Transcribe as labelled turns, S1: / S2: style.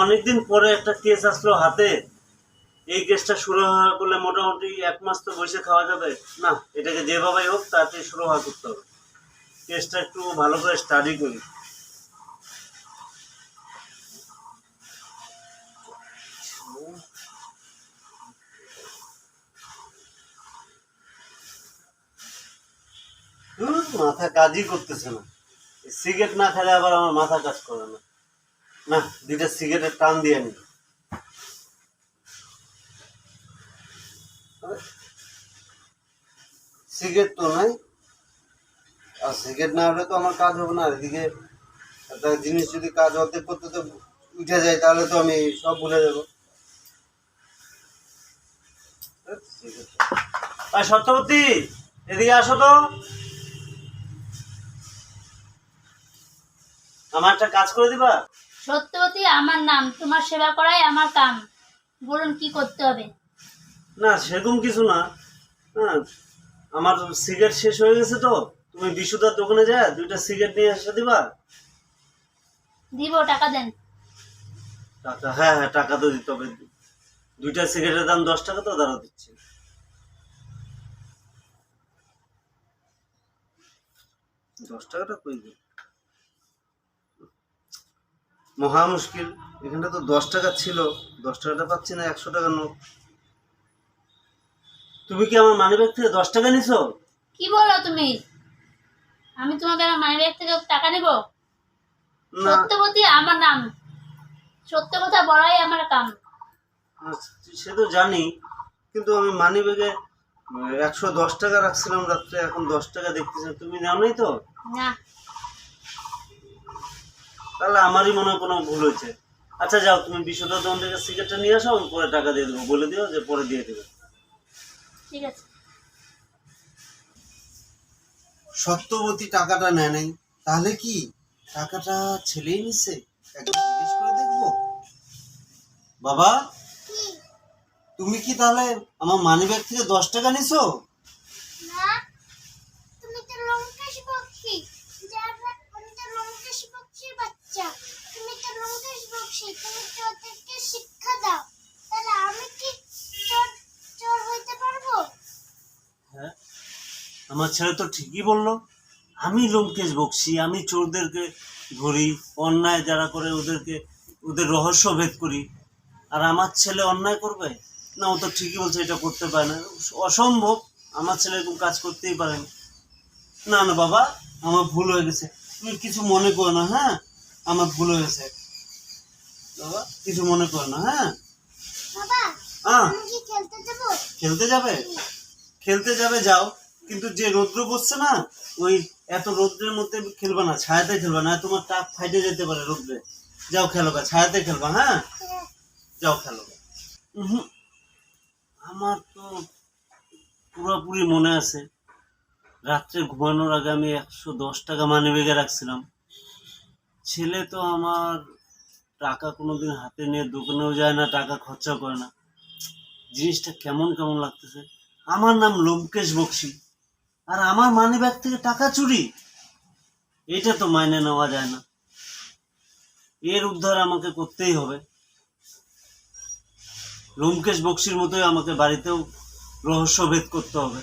S1: অনেকদিন পরে একটা কেস আসলো হাতে। এই কেসটা শুরু হওয়া বলে মোটামুটি 1 মাস তো বসে খাওয়া যাবে না। এটাকে যেভাবেই হোক তাড়াতাড়ি শুরু হওয়া করতে হবে। কেসটা একটু ভালো করে স্টাডি করি। মাথা কাজই করতেছে না। সিগারেট না খেলে আবার আমার মাথা কাজ করে না। না, 2টা সিগারেটের টান দিয়ে নি। সিগারেট তো নাই, আর সিগারেট না হলে তো আমার কাজ হবে না। এদিকে একটা জিনিস যদি কাজ অর্ধেক করতে তো উঠে যায়, তাহলে তো আমি সব ভুলে যাবো। আর সত্যবতী, এদিকে আসো তো, আমার একটা কাজ করে দিবা।
S2: সত্যবতী আমার নাম, তোমার সেবা করাই আমার কাম। বলুন কি করতে হবে?
S1: না সেরকম কিছু না। হ্যাঁ, আমার সিগারেট শেষ হয়ে গেছে তো, তুমি বিশুদার দোকানে যায় 2টা সিগারেট নিয়ে এসে দিবা।
S2: দিব, টাকা দেন।
S1: টাকা? হ্যাঁ হ্যাঁ, টাকা তো দিতে হবে। 2টা সিগারেটের দাম 10 টাকা, তো দাঁড়া দিচ্ছি। 10 টাকাটা কই গেল? মহা মুশকিল। এখানটা তো 10 টাকা ছিল, 10 টাকাটা পাচ্ছি না। 100 টাকার নোট। তুমি কি আমার মানিব্যাগ থেকে 10 টাকা নিছো?
S2: কি বলো তুমি? আমি তোমাকে আমার মানিব্যাগ থেকে টাকা নিব?
S1: না,
S2: সত্যবতী আমার নাম, সত্য কথা বলাই আমার কাম।
S1: সে তো জানি, কিন্তু আমি মানিব্যাগে 110 টাকা রাখছিলাম রাত্রে, এখন 10 টাকা দেখতেছি। তুমি নাও নাই তো?
S2: না।
S1: তাহলে আমারই মনে হয় কোনো ভুল হয়েছে। আচ্ছা যাও, তুমি বিশুদার দোকান থেকে সিগারেটটা নিয়ে আসো, আমি পরে টাকা দিয়ে দেবো। বলে দিও যে পরে দিয়ে দেবে।
S2: ঠিক আছে।
S1: সত্যবতী টাকাটা নেয় নাই, তাহলে কি টাকাটা ছেলেই নিচ্ছে? একবার জিজ্ঞেস করে দেখবো। বাবা, তুমি কি তাহলে আমার মানিব্যাগ থেকে 10 টাকা নিছো?
S2: না, তুমি তো লঙ্কেশ পক্ষী। আমি তো লঙ্কেশ পক্ষীর বাচ্চা। তুমি তো লঙ্কেশ পক্ষী, তুমি তো ওদেরকে শিক্ষা দাও। তাহলে আমি কি চোর চোর হইতে পারবো?
S1: হ্যাঁ, আমার ছেলে তো ঠিকই বললো। আমি লোমকেশ বকশি, আমি চোরদেরকে ধরি, অন্যায় যারা করে ওদের রহস্য ভেদ করি। আর আমার ছেলে অন্যায় করবে না? ও তো ঠিকই বলছে, এটা করতে পারে না, অসম্ভব। আমার ছেলে এরকম কাজ করতেই পারে না। না না বাবা, আমার ভুল হয়ে গেছে, তুমি কিছু মনে করো না। হ্যাঁ, আমার ভুল হয়েছে বাবা, কিছু মনে করো না। হ্যাঁ
S2: বাবা,
S1: হ্যাঁ,
S2: আমি কি খেলতে যাব?
S1: খেলতে যাবে? খেলতে যাবে, যাও। কিন্তু যে রৌদ্র পড়ছে না, ওই এত রৌদ্রের মধ্যে খেলবা না, ছায়াতে খেলবা না, তোমার টাক ফাইটে যেতে পারে রৌদ্রে। যাও খেলো গা, ছায়াতে খেলবা। হ্যাঁ, যাও খেলো গা। উহুম, আমার তো পুরোপুরি মনে আছে, রাত্রে ঘুমানোর আগে আমি 110 টাকা মানিব্যাগে রাখছিলাম। ছেলে তো আমার টাকা কোনোদিন হাতে নিয়ে দোকানেও যায় না, টাকা খরচা করে না। জিনিসটা কেমন কেমন লাগতেছে। আমার নাম লোমকেশ বক্সি, আর আমার মানিব্যাগ থেকে টাকা চুরি। এটা তো মাইনে নেওয়া যায় না। এর উদ্ধার আমাকে করতেই হবে। লোমকেশ বক্সির মতোই আমাকে বাড়িতেও রহস্য ভেদ করতে হবে।